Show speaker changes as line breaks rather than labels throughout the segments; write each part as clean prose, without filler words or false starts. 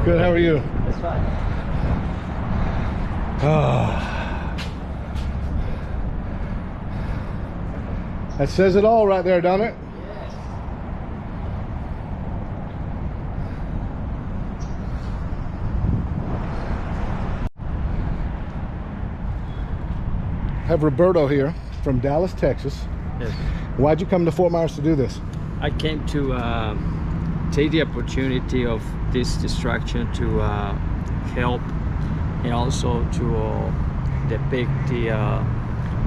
Good, how are you?
That's fine.
That says it all right there, don't it?
Yes.
I have Roberto here from Dallas, Texas.
Yes.
Why'd you come to Fort Myers to do this?
I came to take the opportunity of this distraction to help, and also to depict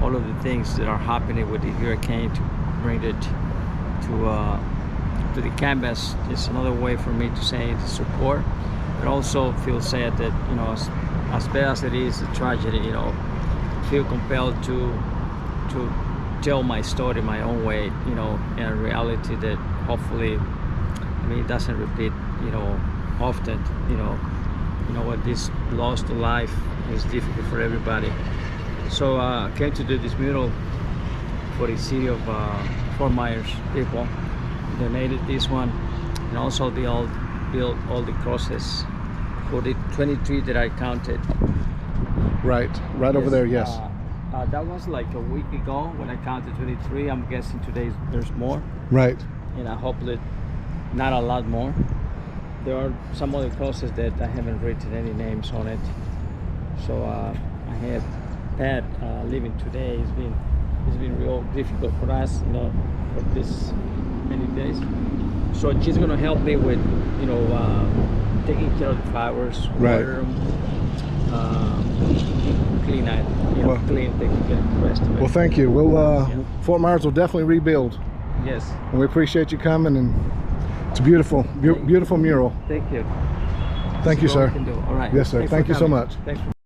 all of the things that are happening with the hurricane, to bring it to the canvas. It's another way for me to say the support, but also feel sad that, you know, as bad as it is, a tragedy, you know, feel compelled to tell my story my own way, you know, in a reality that hopefully, I mean, it doesn't repeat, you know, often. You know what, this loss to life is difficult for everybody. So I came to do this mural for the city of Fort Myers people. Donated this one, and also they all built all the crosses for the 23 that I counted.
Right over there, yes.
That was like a week ago when I counted 23. I'm guessing today there's more.
Right.
And I hope that not a lot more. There are some other crosses that I haven't written any names on it. So I have Pat leaving today. It's been real difficult for us, you know, for this many days. So she's gonna help me with, you know, taking care of the flowers,
right.
water them, clean it, you know, taking care of the rest of it.
Well, thank you. We'll Fort Myers will definitely rebuild.
Yes.
And we appreciate you coming, and it's a beautiful, beautiful mural.
Thank you.
Thank you, sir.
All right.
Yes, sir. Thank you so much.
Thanks for